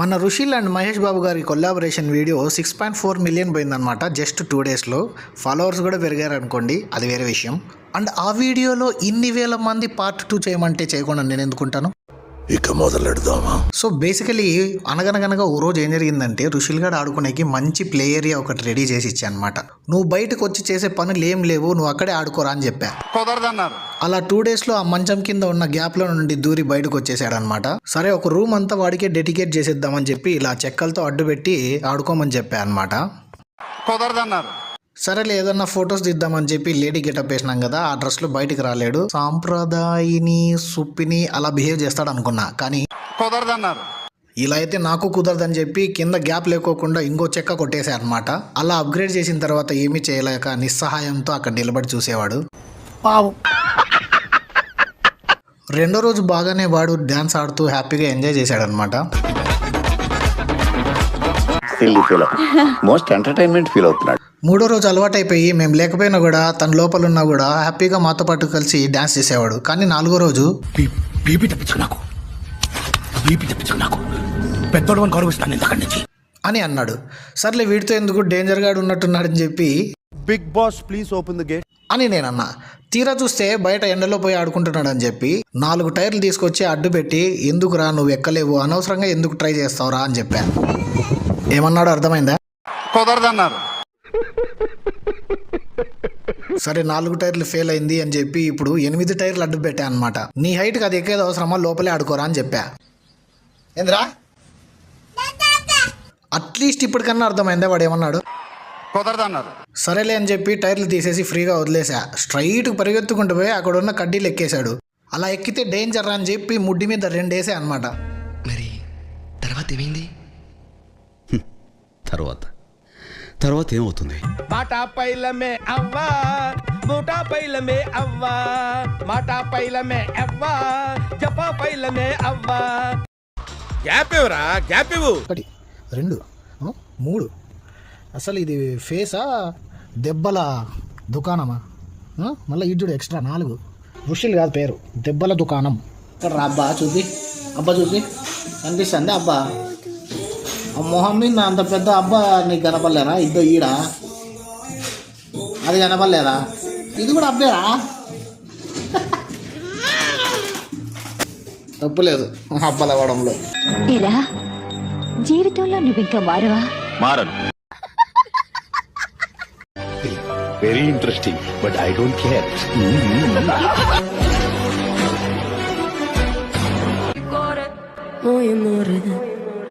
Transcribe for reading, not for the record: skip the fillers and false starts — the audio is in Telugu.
మన రుషిల్ అండ్ మహేష్ బాబు గారి కొలాబరేషన్ వీడియో 6.4 మిలియన్ పోయిందనమాట జస్ట్ 2 డేస్లో. ఫాలోవర్స్ కూడా పెరిగారు అనుకోండి, అది వేరే విషయం. అండ్ ఆ వీడియోలో ఇన్ని వేల మంది పార్ట్ 2 చేయమంటే చేయకుండా నేను ఎందుకుంటాను. ఇక మొదలెడదామా? సో బేసికలీ అనగనగనగా ఓ రోజు ఏం జరిగిందంటే, రుషిల్ గారు ఆడుకునేకి మంచి ప్లే ఏరియా ఒకటి రెడీ చేసి ఇచ్చా అనమాట. నువ్వు బయటకు వచ్చి చేసే పనులు ఏం లేవు, నువ్వు అక్కడే ఆడుకోరా అని చెప్పా. కుదరదన్నారు. అలా 2 డేస్లో ఆ మంచం కింద ఉన్న గ్యాప్లో నుండి దూరి బయటకు వచ్చేసాడు అనమాట. సరే ఒక రూమ్ అంతా వాడికే డెడికేట్ చేసేద్దామని చెప్పి ఇలా చెక్కలతో అడ్డు పెట్టి ఆడుకోమని చెప్పా అనమాట. కుదరదన్నారు. సరేలే ఏదన్నా ఫొటోస్ దిద్దామని చెప్పి లేడీ గెటప్ వేసినాం కదా, ఆ డ్రెస్లో బయటికి రాలేడు. సాంప్రదాయిని సుప్పిని అలా బిహేవ్ చేస్తాడు అనుకున్నా, కానీ కుదరదన్నారు. ఇలా అయితే నాకు కుదరదని చెప్పి కింద గ్యాప్ లేకోకుండా ఇంకో చెక్క కొట్టేసా అనమాట. అలా అప్గ్రేడ్ చేసిన తర్వాత ఏమీ చేయలేక నిస్సహాయంతో అక్కడ నిలబడి చూసేవాడు. పావు రెండో రోజు బాగానే వాడు డ్యాన్స్ ఆడుతూ హ్యాపీగా ఎంజాయ్ చేశాడనమాట. మోస్ట్ ఎంటర్టైన్మెంట్ ఫీల్ అవుతున్నాడు. మూడో రోజు అలవాటైపోయి మేము లేకపోయినా కూడా తన లోపల ఉన్నా కూడా హ్యాపీగా మాతో పాటు కలిసి డ్యాన్స్ చేసేవాడు. కానీ 4వ రోజు బీపీ తెప్పించుకున్నాకు పెద్దోడు అని గౌరవిస్తాను ఇంతకడి నుంచి అని అన్నాడు. సర్లే వీడితో ఎందుకు, డేంజర్ గాడు ఉన్నట్టున్నాడని చెప్పి Bigg Boss please open the gate అని నేనన్నా. తీరా చూస్తే బయట ఎండలో పోయి ఆడుకుంటున్నాడు అని చెప్పి 4 టైర్లు తీసుకొచ్చి అడ్డు పెట్టి, ఎందుకురా నువ్వు ఎక్కలేవు, అనవసరంగా ఎందుకు ట్రై చేస్తావురా అని చెప్పా. ఏమన్నాడో అర్థమైందా? కుదరదన్నారు. సరే 4 టైర్లు ఫెయిల్ అయింది అని చెప్పి ఇప్పుడు 8 టైర్లు అడ్డు పెట్టా అనమాట. నీ హైట్కి అది ఎక్కేది అవసరమా, లోపలే ఆడుకోరా అని చెప్పా. ఏంద్రా అట్లీస్ట్ ఇప్పటికన్నా అర్థమైందా వాడు ఏమన్నాడు? కుదరదన్నారు. సరేలే అని చెప్పి టైర్లు తీసేసి ఫ్రీగా వదిలేసా. స్ట్రైట్కి పరిగెత్తుకుంటూ పోయి అక్కడ ఉన్న కడ్డీలు ఎక్కేశాడు. అలా ఎక్కితే డేంజర్ అని చెప్పి ముడ్డి మీద 2 వేసా అనమాట. మరి తర్వాత ఏమైంది? తర్వాత ఏమవుతుంది? మాటా పైలమే అవ్వా, మూటా పైలమే అవ్వా, మాటా పైలమే అవ్వా, జపా పైలమే అవ్వా. గ్యాప్ ఇవ్వరా, గ్యాప్ ఇవ్వు. 1 2 3 అసలు ఇది ఫేసా దెబ్బల దుకాణమా? మళ్ళీ ఇడ్జుడు ఎక్స్ట్రా 4. రుషిల్ కాదు పేరు, దెబ్బల దుకాణం. ఇక్కడ రా అబ్బా, చూపి అబ్బా, చూపి కనిపిస్తుంది అబ్బా. ఆ మొహం మీద అంత పెద్ద అబ్బా నీకు కనపడలేరా? ఇద్దరు ఈడ అది కనపడలేదా? ఇది కూడా అబ్బేరా? తప్పులేదు అబ్బలు అవ్వడంలో. జీవితంలో నువ్వు ఇంకా మారను. Very interesting but I don't care.